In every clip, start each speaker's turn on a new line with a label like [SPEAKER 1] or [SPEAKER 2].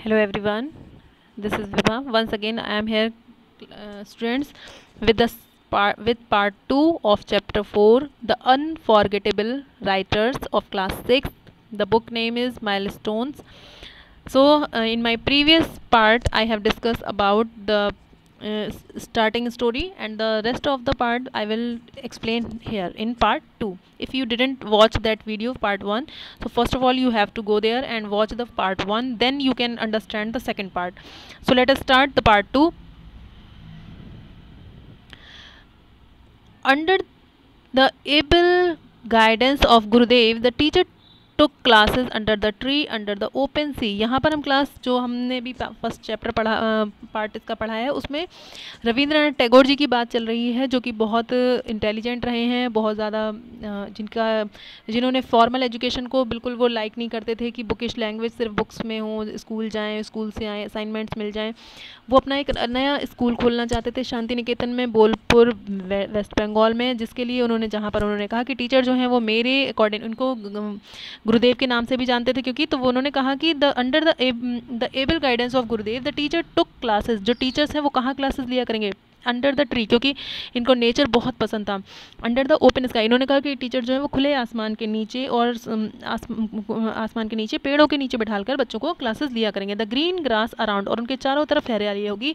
[SPEAKER 1] Hello everyone, this is Vibha. Once again, I am here, students, with part 2 of chapter 4, The Unforgettable Writers of class 6. The book name is Milestones. So, in my previous part, I have discussed about the starting story, and the rest of the part I will explain here in part 2. If you didn't watch that video of part 1, so first of all you have to go there and watch the part 1, then you can understand the second part. So let us start the part 2. Under the able guidance of Gurudev, the teacher took classes under the tree under the open sea. यहाँ पर हम class जो हमने भी first chapter पढ़ा part इसका पढ़ा है, उसमें रविंद्रनाथ टैगोर जी की बात चल रही है, जो कि बहुत इंटेलिजेंट रहे हैं, बहुत ज़्यादा जिन्होंने फॉर्मल एजुकेशन को बिल्कुल वो लाइक नहीं करते थे कि बुकिश लैंग्वेज सिर्फ बुक्स में हो, स्कूल जाएँ, स्कूल से आएँ, असाइनमेंट्स मिल जाएँ। वो अपना एक नया स्कूल खोलना चाहते थे शांति निकेतन में, बोलपुर, वेस्ट बंगाल में, जिसके लिए उन्होंने कहा कि टीचर जो हैं वो मेरे अकॉर्डिंग उनको गुरुदेव के नाम से भी जानते थे, क्योंकि तो वो उन्होंने कहा कि under the able guidance of Gurudev the teacher took classes. जो टीचर्स हैं वो कहाँ क्लासेस लिया करेंगे? अंडर द ट्री, क्योंकि इनको नेचर बहुत पसंद था। अंडर द ओपन स्काई, इन्होंने कहा कि टीचर जो है वो खुले आसमान के नीचे और आसमान के नीचे, पेड़ों के नीचे बैठाकर बच्चों को क्लासेस लिया करेंगे। द ग्रीन ग्रास अराउंड, और उनके चारों तरफ हरियाली होगी।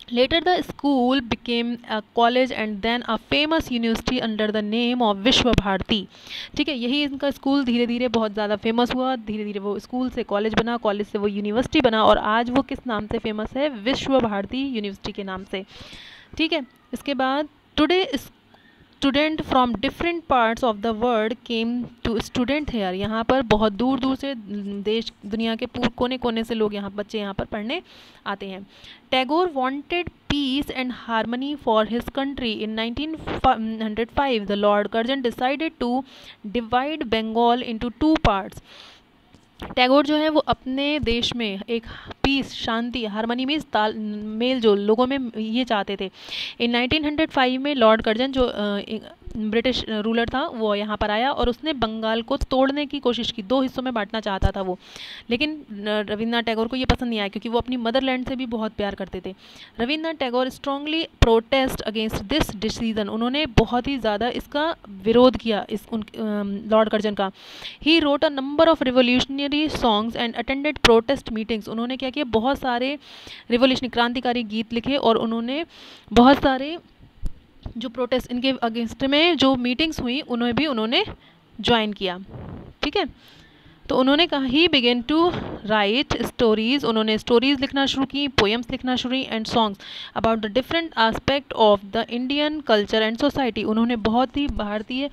[SPEAKER 1] Later the school became a college and then a famous university under the name of विश्व भारती। ठीक है, यही इनका स्कूल धीरे धीरे बहुत ज़्यादा फेमस हुआ, धीरे धीरे वो स्कूल से कॉलेज बना, कॉलेज से वो यूनिवर्सिटी बना, और आज वो किस नाम से फेमस है? विश्व भारती यूनिवर्सिटी के नाम से। ठीक है, इसके बाद today student from different parts of the world came to student here. यहाँ पर बहुत दूर दूर से देश दुनिया के कोने कोने से लोग बच्चे यहाँ पर पढ़ने आते हैं। Tagore wanted peace and harmony for his country. In 1905 the lord Curzon decided to divide Bengal into 2 parts. Tagore जो है वो अपने देश में एक पीस, शांति, हारमोनी मीन्स मेल जोल लोगों में ये चाहते थे। इन 1905 में लॉर्ड कर्जन जो ब्रिटिश रूलर था वो यहाँ पर आया और उसने बंगाल को तोड़ने की कोशिश की, 2 हिस्सों में बांटना चाहता था वो, लेकिन रविंद्रनाथ टैगोर को ये पसंद नहीं आया, क्योंकि वो अपनी मदरलैंड से भी बहुत प्यार करते थे। Rabindranath Tagore strongly protest against this decision, उन्होंने बहुत ही ज़्यादा इसका विरोध किया, लॉर्ड कर्जन का। He wrote a number of revolutionary songs and attended protest meetings, उन्होंने क्या किया, बहुत सारे रिवोल्यूशनरी क्रांतिकारी गीत लिखे और उन्होंने बहुत सारे जो प्रोटेस्ट इनके अगेंस्ट में जो मीटिंग्स हुई उन्होंने ज्वाइन किया। ठीक है, तो उन्होंने कहा he began to write stories, उन्होंने स्टोरीज लिखना शुरू की, पोएम्स लिखना शुरू की, and songs about the different aspect of the Indian culture and society. उन्होंने बहुत ही भारतीय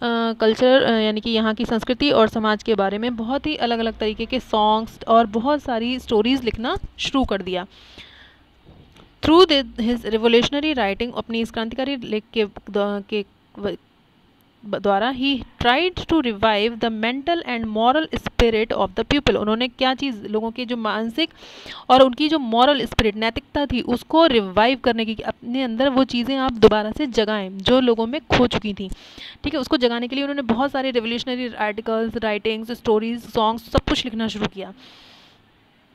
[SPEAKER 1] कल्चर यानी कि यहाँ की संस्कृति और समाज के बारे में बहुत ही अलग अलग तरीके के सॉन्ग्स और बहुत सारी स्टोरीज लिखना शुरू कर दिया। थ्रू हिज रिवोल्यूशनरी राइटिंग, अपनी इस क्रांतिकारी लेख के द्वारा he tried to revive the mental and moral spirit of the people. उन्होंने क्या चीज़, लोगों की जो मानसिक और उनकी जो मॉरल स्पिरिट, नैतिकता थी, उसको रिवाइव करने की, अपने अंदर वो चीज़ें आप दोबारा से जगाएं जो लोगों में खो चुकी थी। ठीक है, उसको जगाने के लिए उन्होंने बहुत सारे revolutionary articles, writings, stories, songs, सब कुछ लिखना शुरू किया।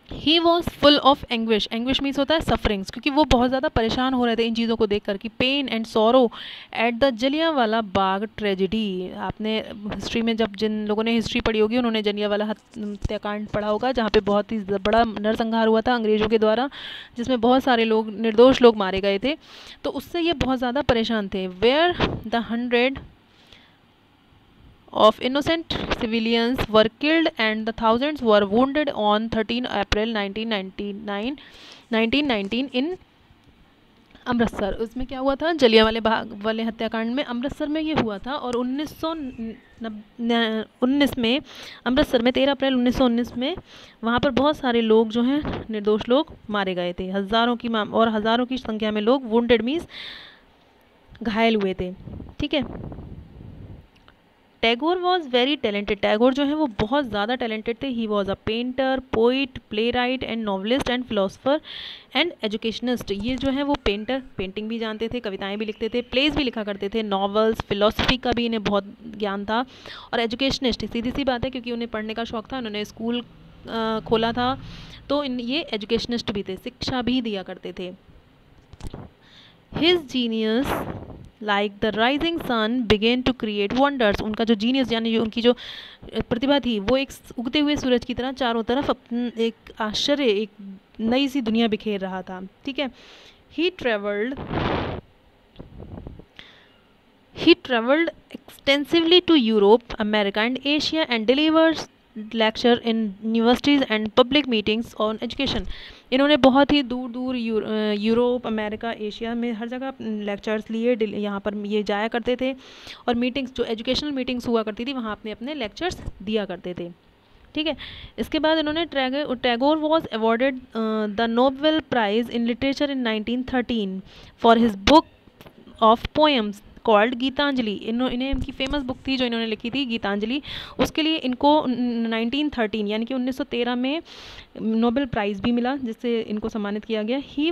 [SPEAKER 1] He was full of anguish, anguish means होता है सफरिंग्स, क्योंकि वो बहुत ज़्यादा परेशान हो रहे थे इन चीज़ों को देख कर कि pain and sorrow at the Jallianwala Bagh tragedy. आपने हिस्ट्री में, जब जिन लोगों ने हिस्ट्री पढ़ी होगी उन्होंने जलियांवाला हत्याकांड पढ़ा होगा, जहाँ पे बहुत ही बड़ा नरसंहार हुआ था अंग्रेज़ों के द्वारा, जिसमें बहुत सारे लोग, निर्दोष लोग मारे गए थे। तो उससे ये बहुत ज़्यादा परेशान थे। Where the 100 of innocent civilians were killed and the thousands were wounded on 13 April 1919 in Amritsar. उसमें क्या हुआ था? जलियांवाले बाग वाले हत्याकांड में अमृतसर में ये हुआ था, और 1919 में अमृतसर में 13 अप्रैल 1919 में वहाँ पर बहुत सारे लोग जो हैं, निर्दोष लोग मारे गए थे, हज़ारों की संख्या में लोग वुंडेड मीन्स घायल हुए थे। ठीक है, Tagore was very talented, Tagore जो है वो बहुत ज़्यादा टैलेंटेड थे। He was a painter, poet, play right and novelist and philosopher and educationist. ये जो है वो पेंटिंग भी जानते थे, कविताएं भी लिखते थे, प्लेस भी लिखा करते थे, नॉवेल्स, फिलोसफी का भी इन्हें बहुत ज्ञान था, और एजुकेशनिस्ट, सीधी सी बात है, क्योंकि उन्हें पढ़ने का शौक था, उन्होंने स्कूल खोला था। तो ये एजुकेशनिस्ट भी थे, शिक्षा भी दिया करते थे। His genius like the rising sun began to create wonders, उनका जो जीनियस यानी उनकी जो प्रतिभा थी वो एक उगते हुए सूरज की तरह चारों तरफ एक आश्चर्य, एक नई सी दुनिया बिखेर रहा था। ठीक है। ही traveled extensively to Europe, America and Asia and delivers lecture in universities and public meetings on education। इन्होंने बहुत ही दूर दूर यूरोप, अमेरिका, एशिया में हर जगह लेक्चर्स लिए, यहाँ पर ये जाया करते थे और मीटिंग्स, जो एजुकेशनल मीटिंग्स हुआ करती थी वहाँ अपने अपने लेक्चर्स दिया करते थे। ठीक है। इसके बाद इन्होंने Tagore was awarded the Nobel prize in literature in 1913 for his book of poems called Gitanjali. इन्हें इनकी फेमस बुक थी जो इन्होंने लिखी थी, गीतांजलि, उसके लिए इनको 1913 यानी कि 1913 में नोबेल प्राइज़ भी मिला, जिससे इनको सम्मानित किया गया। He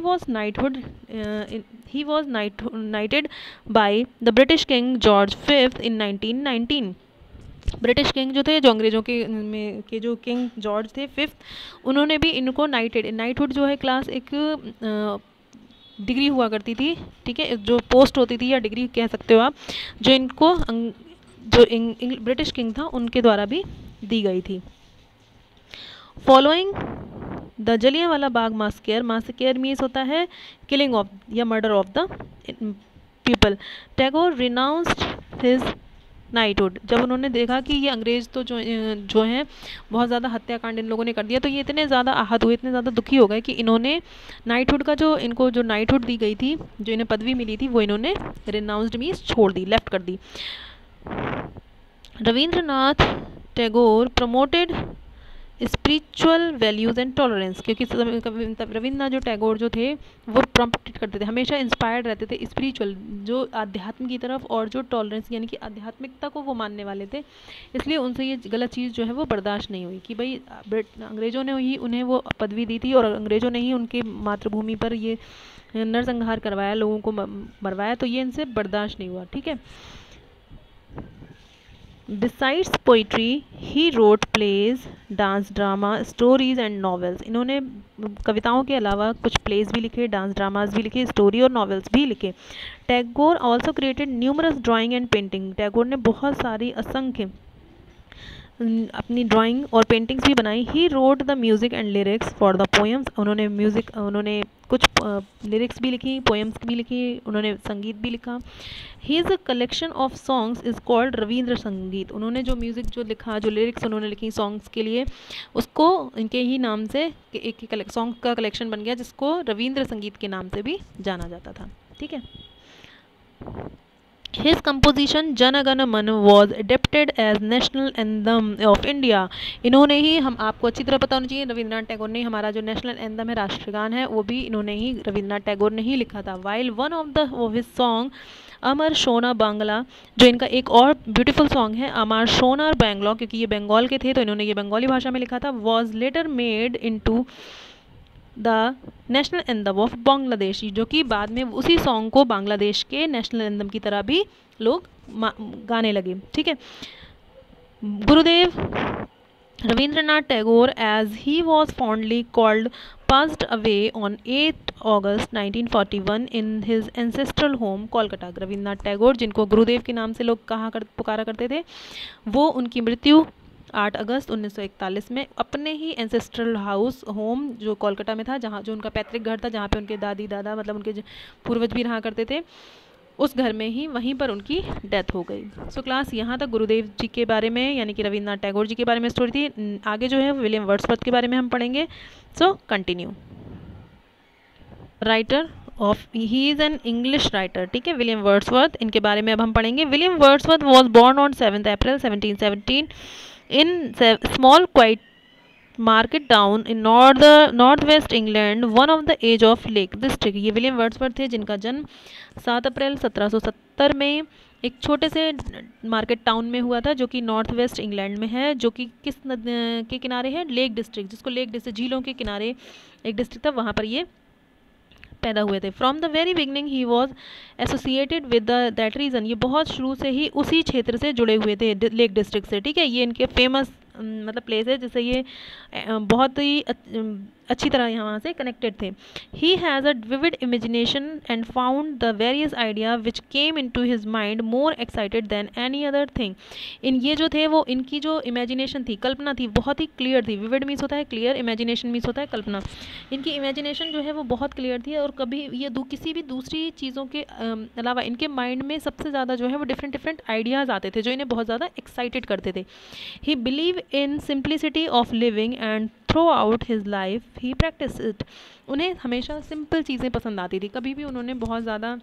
[SPEAKER 1] was नाइटेड by the British king George fifth in 1919। British king जो थे, जो अंग्रेज़ों के जो किंग जॉर्ज थे फिफ्थ, उन्होंने भी इनको नाइटहुड जो है क्लास एक डिग्री हुआ करती थी। ठीक है, जो पोस्ट होती थी या डिग्री कह सकते हो आप, जो इनको जो ब्रिटिश किंग था उनके द्वारा भी दी गई थी। Following the Jallianwala Bagh massacre means होता है किलिंग ऑफ या murder of the people. Tagore renounced his knighthood. जब उन्होंने देखा कि ये अंग्रेज़ तो जो हैं बहुत ज़्यादा हत्याकांड इन लोगों ने कर दिया, तो ये इतने ज़्यादा आहत हुए, इतने ज़्यादा दुखी हो गए कि इन्होंने नाइटहुड का इनको जो नाइटहुड दी गई थी, जो इन्हें पदवी मिली थी, वो इन्होंने रिनाउंस्ड मीन्स छोड़ दी, लेफ्ट कर दी। Rabindranath Tagore promoted spiritual values and tolerance, क्योंकि रविंद्रनाथ जो टैगोर जो थे वो प्रॉम्प्ट करते थे, हमेशा इंस्पायर्ड रहते थे स्पिरिचुअल, जो अध्यात्म की तरफ, और जो टॉलरेंस यानी कि आध्यात्मिकता को वो मानने वाले थे। इसलिए उनसे ये गलत चीज़ जो है वो बर्दाश्त नहीं हुई कि भाई अंग्रेज़ों ने ही उन्हें वो पदवी दी थी और अंग्रेज़ों ने ही उनके मातृभूमि पर ये नरसंहार करवाया, लोगों को मरवाया, तो ये इनसे बर्दाश्त नहीं हुआ। ठीक है। Besides poetry, he wrote plays, dance drama, stories and novels। इन्होंने कविताओं के अलावा कुछ प्लेस भी लिखे, डांस ड्रामाज भी लिखे, स्टोरी और नॉवेल्स भी लिखे। Tagore also created numerous drawing and painting. Tagore ने बहुत सारी असंख्य अपनी ड्राइंग और पेंटिंग्स भी बनाई। He wrote the music and lyrics for the poems. उन्होंने कुछ लिरिक्स भी लिखी, पोएम्स भी लिखी, उन्होंने संगीत भी लिखा। He is a collection of songs is called Ravindra संगीत। उन्होंने जो म्यूज़िक जो लिखा, जो लिरिक्स उन्होंने लिखी सॉन्ग्स के लिए, उसको इनके ही नाम से एक सॉन्ग का कलेक्शन बन गया, जिसको रविंद्र संगीत के नाम से भी जाना जाता था। ठीक है। His composition जन गण मन was adapted as national anthem of India। इन्होंने ही, हम आपको अच्छी तरह पता होना चाहिए, रविंद्रनाथ टैगोर ने हमारा जो नेशनल एंथम है, राष्ट्रगान है, वो भी इन्होंने ही, रविंद्रनाथ टैगोर ने ही लिखा था। While one of his song अमर सोना बांग्ला, जो इनका एक और ब्यूटीफुल सॉन्ग है अमर सोनार बैंगलोर, क्योंकि ये बंगाल के थे तो इन्होंने ये बंगाली भाषा में लिखा था, was later made into the national anthem of Bangladesh, जो कि बाद में उसी सॉन्ग को बांग्लादेश के नेशनल एंथम की तरह भी लोग गाने लगे। ठीक है। Gurudev Rabindranath Tagore, as he was fondly called, passed away on 8 August 1941 in his ancestral home Kolkata. Rabindranath Tagore, जिनको गुरुदेव के नाम से लोग पुकारा करते थे, वो उनकी मृत्यु 8 अगस्त 1941 में अपने ही एंसेस्ट्रल हाउस होम जो कोलकाता में था, जहाँ जो उनका पैतृक घर था, जहाँ पे उनके दादी दादा मतलब उनके पूर्वज भी रहा करते थे, उस घर में ही, वहीं पर उनकी डेथ हो गई। सो क्लास यहाँ तक गुरुदेव जी के बारे में यानी कि रविंद्रनाथ टैगोर जी के बारे में स्टोरी थी। आगे जो है विलियम वर्ड्सवर्थ के बारे में हम पढ़ेंगे। So continue. Writer of, he is an English writer. ठीक है, विलियम वर्ड्सवर्थ, इनके बारे में अब हम पढ़ेंगे। William Wordsworth was born on 7 April 1717 in small quiet market town in northwest England, one of the edge of Lake District। ये William Wordsworth थे, जिनका जन्म 7 अप्रैल 1770 में एक छोटे से मार्केट टाउन में हुआ था, जो कि नॉर्थ वेस्ट इंग्लैंड में है, जो कि किस के किनारे है, लेक डिस्ट्रिक्ट, जिसको लेक डिस्ट्रिक्ट, झीलों के किनारे एक डिस्ट्रिक्ट था, वहाँ पर ये पैदा हुए थे। From the very beginning he was associated with that region. ये बहुत शुरू से ही उसी क्षेत्र से जुड़े हुए थे, लेक डिस्ट्रिक्ट से। ठीक है, ये इनके फेमस मतलब प्लेस है जिससे ये बहुत ही अच्छी तरह यहाँ से कनेक्टेड थे. He has a vivid imagination and found the various idea which came into his mind more excited than any other thing. इन ये जो थे वो इनकी जो इमेजिनेशन थी, कल्पना थी, बहुत ही क्लियर थी. विविड मीन्स होता है क्लियर, इमेजिनेशन मीन्स होता है कल्पना. इनकी इमेजिनेशन जो है वो बहुत क्लियर थी और कभी ये किसी भी दूसरी चीज़ों के अलावा इनके माइंड में सबसे ज़्यादा जो है वो डिफरेंट डिफरेंट आइडियाज़ आते थे जो इन्हें बहुत ज़्यादा एक्साइटेड करते थे. ही believe in simplicity of living and through out his life he practice it. उन्हें हमेशा सिंपल चीज़ें पसंद आती थी. कभी भी उन्होंने बहुत ज़्यादा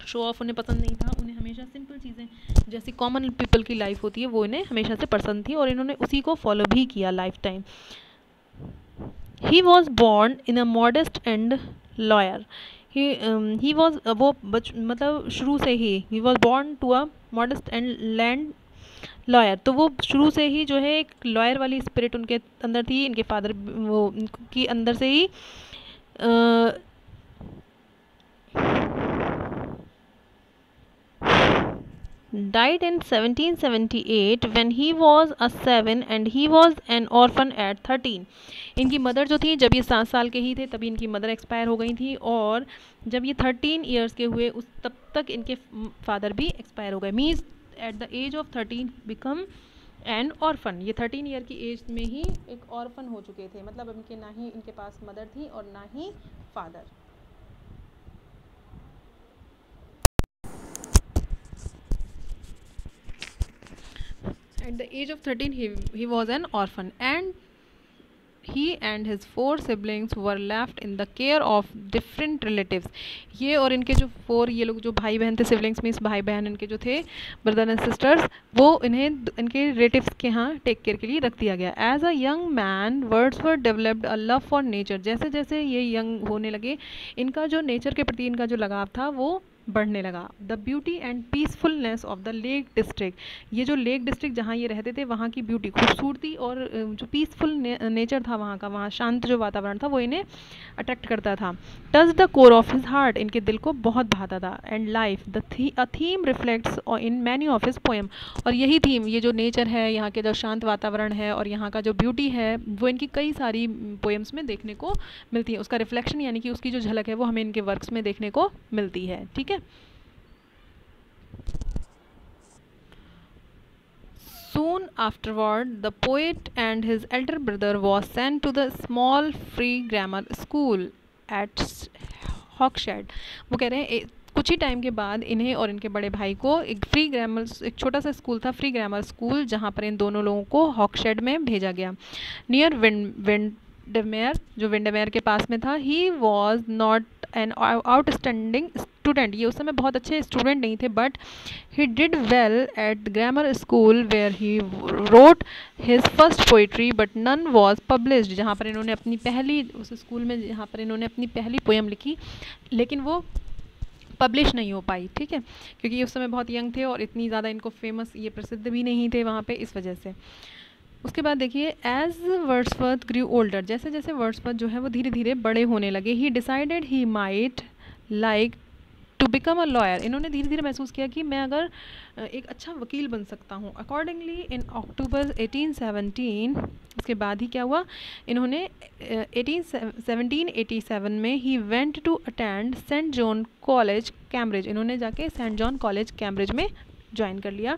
[SPEAKER 1] शो ऑफ उन्हें पसंद नहीं था. उन्हें हमेशा सिंपल चीज़ें जैसी कॉमन पीपल की लाइफ होती है वो इन्हें हमेशा से पसंद थी और इन्होंने उसी को फॉलो भी किया life time. He was born in a modest and lawyer. He was वो मतलब शुरू से ही was born to a modest and land lawyer. तो वो शुरू से ही जो है एक लॉयर वाली स्पिरिट उनके अंदर थी. इनके फादर वो की अंदर से ही died in 1778 when he was a 7 and he was an orphan at 13. इनकी मदर जो थी जब ये 7 साल के ही थे तभी इनकी मदर एक्सपायर हो गई थी और जब ये 13 ईयर्स के हुए उस तब तक इनके फादर भी एक्सपायर हो गए. Means at the age of 13 become an orphan. ये 13 ईयर की एज में ही एक ऑर्फन हो चुके थे. मतलब इनके ना ही इनके पास मदर थी और ना ही father. At the age of 13 he was an orphan and he and his 4 siblings were left in the care of different relatives. ये और इनके जो 4 ये लोग जो भाई बहन थे, सिबलिंग्स मीन्स भाई बहन इनके जो थे ब्रदर एंड सिस्टर्स, वो इन्हें इनके रिलेटिव्स के यहाँ टेक केयर के लिए रख दिया गया. As a young man Wordsworth developed a love for nature. जैसे जैसे ये यंग होने लगे इनका जो नेचर के प्रति इनका जो लगाव था वो बढ़ने लगा. The beauty and peacefulness of the lake district. ये जो लेक डिस्ट्रिक्ट जहाँ ये रहते थे वहाँ की ब्यूटी, खूबसूरती और जो पीसफुल नेचर था वहाँ का, वहाँ शांत जो वातावरण था वो इन्हें अट्रैक्ट करता था. Touch the core of his heart. इनके दिल को बहुत भाता था. And life a theme reflects in many of his poem. और यही थीम, ये जो नेचर है, यहाँ के जो शांत वातावरण है और यहाँ का जो ब्यूटी है वो इनकी कई सारी पोएम्स में देखने को मिलती है. उसका रिफ्लेक्शन यानी कि उसकी जो झलक है वो हमें इनके वर्क्स में देखने को मिलती है. ठीक है. Soon afterward, the poet and his elder brother was sent to the small free grammar school at Hawkshead. वो कह रहे हैं कुछ ही टाइम के बाद इन्हें और इनके बड़े भाई को एक एक छोटा सा स्कूल था, फ्री ग्रामर स्कूल, जहाँ पर इन दोनों लोगों को हॉकशेड में भेजा गया. नियर विंडमेयर, जो विंडमेयर के पास में था. He was not an outstanding student. ये उस समय बहुत अच्छे स्टूडेंट नहीं थे, but he did well at grammar school where he wrote his first poetry but none was published. जहाँ पर इन्होंने अपनी पहली, उस स्कूल में जहाँ पर इन्होंने अपनी पहली पोएम लिखी लेकिन वो पब्लिश नहीं हो पाई. ठीक है, क्योंकि ये उस समय बहुत यंग थे और इतनी ज़्यादा इनको फेमस, ये प्रसिद्ध भी नहीं थे वहाँ पे, इस वजह से. उसके बाद देखिए, एज वर्ड्सवर्थ ग्रू ओल्डर. जैसे जैसे वर्ड्सवर्थ जो है वो धीरे धीरे बड़े होने लगे. He decided he might like to become a lawyer. इन्होंने धीरे धीरे महसूस किया कि मैं अगर एक अच्छा वकील बन सकता हूँ. अकॉर्डिंगली इन अक्टूबर 1817, उसके बाद ही क्या हुआ, इन्होंने 1787 में he went to attend Saint John College Cambridge. इन्होंने जाके सेंट जॉन कॉलेज कैम्ब्रिज में ज्वाइन कर लिया.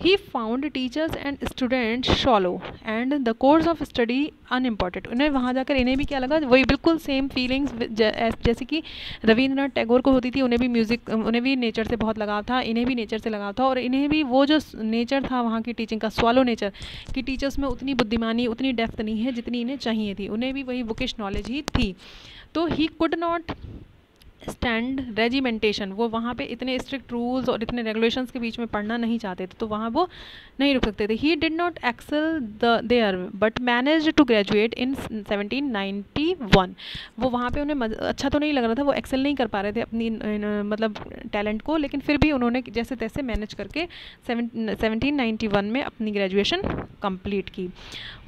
[SPEAKER 1] He found teachers and students shallow and the course of study unimportant. उन्हें वहाँ जाकर इन्हें भी क्या लगा, वही बिल्कुल सेम फीलिंग्स जैसे कि रविंद्रनाथ टैगोर को होती थी. उन्हें भी म्यूज़िक, उन्हें भी नेचर से बहुत लगाव था, इन्हें भी नेचर से लगाव था और इन्हें भी वो जो नेचर था वहाँ की टीचिंग का, स्वालो नेचर कि टीचर्स में उतनी बुद्धिमानी, उतनी डेप्थ नहीं है जितनी इन्हें चाहिए थी. उन्हें भी वही बुकिश नॉलेज ही थी. तो he could not stand regimentation. वो वहाँ पे इतने स्ट्रिक्ट रूल्स और इतने रेगुलेशंस के बीच में पढ़ना नहीं चाहते थे, तो वहाँ वो नहीं रुक सकते थे. He did not excel there but managed to graduate in 1791. वो वहाँ पे उन्हें अच्छा तो नहीं लग रहा था, वो एक्सेल नहीं कर पा रहे थे अपनी मतलब टैलेंट को, लेकिन फिर भी उन्होंने जैसे तैसे मैनेज करके 1791 में अपनी ग्रेजुएशन कंप्लीट की.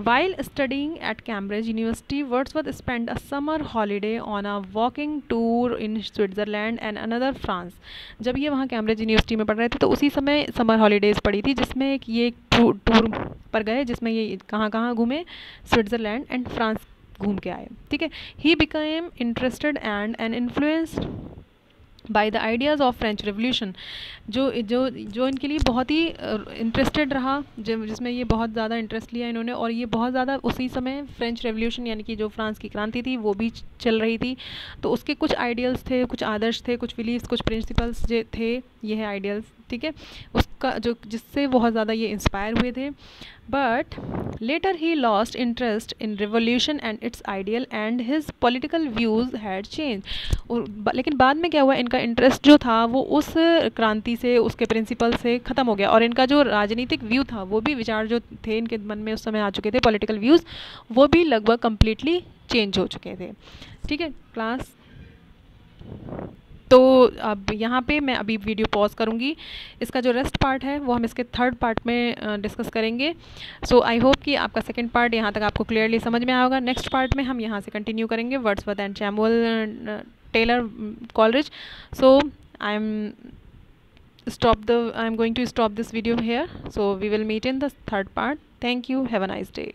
[SPEAKER 1] While studying at Cambridge University, Wordsworth spend a summer holiday on a walking tour in Switzerland and another France. जब ये वहाँ कैम्ब्रिज यूनिवर्सिटी में पढ़ रहे थे तो उसी समय समर हॉलीडेज़ पड़ी थी, जिसमें ये टूर पर गए, जिसमें ये कहाँ कहाँ घूमे, स्विट्ज़रलैंड एंड फ्रांस घूम के आए। ठीक है, he became interested and influenced by the ideas of French revolution. जो जो जो इनके लिए बहुत ही इंटरेस्टेड रहा, जिसमें ये बहुत ज़्यादा इंटरेस्ट लिया इन्होंने, और ये बहुत ज़्यादा उसी समय फ्रेंच रेवोल्यूशन यानी कि जो फ्रांस की क्रांति थी वो भी चल रही थी। तो उसके कुछ आइडियल्स थे, कुछ आदर्श थे, कुछ बिलीव्स, कुछ प्रिंसिपल्स जो थे, ये है आइडियल्स। ठीक है, उसका जो जिससे बहुत ज़्यादा ये इंस्पायर हुए थे। But later he lost interest in revolution and it's ideal and his political views had change. लेकिन बाद में क्या हुआ, इनका इंटरेस्ट जो था वो उस क्रांति से, उसके प्रिंसिपल से ख़त्म हो गया, और इनका जो राजनीतिक व्यू था, वो भी विचार जो थे इनके मन में उस समय आ चुके थे, पॉलिटिकल व्यूज़, वो भी लगभग कम्प्लीटली चेंज हो चुके थे। ठीक है क्लास, तो अब यहाँ पे मैं अभी वीडियो पॉज करूँगी। इसका जो रेस्ट पार्ट है वो हम इसके थर्ड पार्ट में डिस्कस करेंगे। सो आई होप कि आपका सेकंड पार्ट यहाँ तक आपको क्लियरली समझ में आया होगा। नेक्स्ट पार्ट में हम यहाँ से कंटिन्यू करेंगे Wordsworth and Samuel Taylor Coleridge. So I am going to stop this video here. So we will meet in the third part. Thank you. Have a nice day.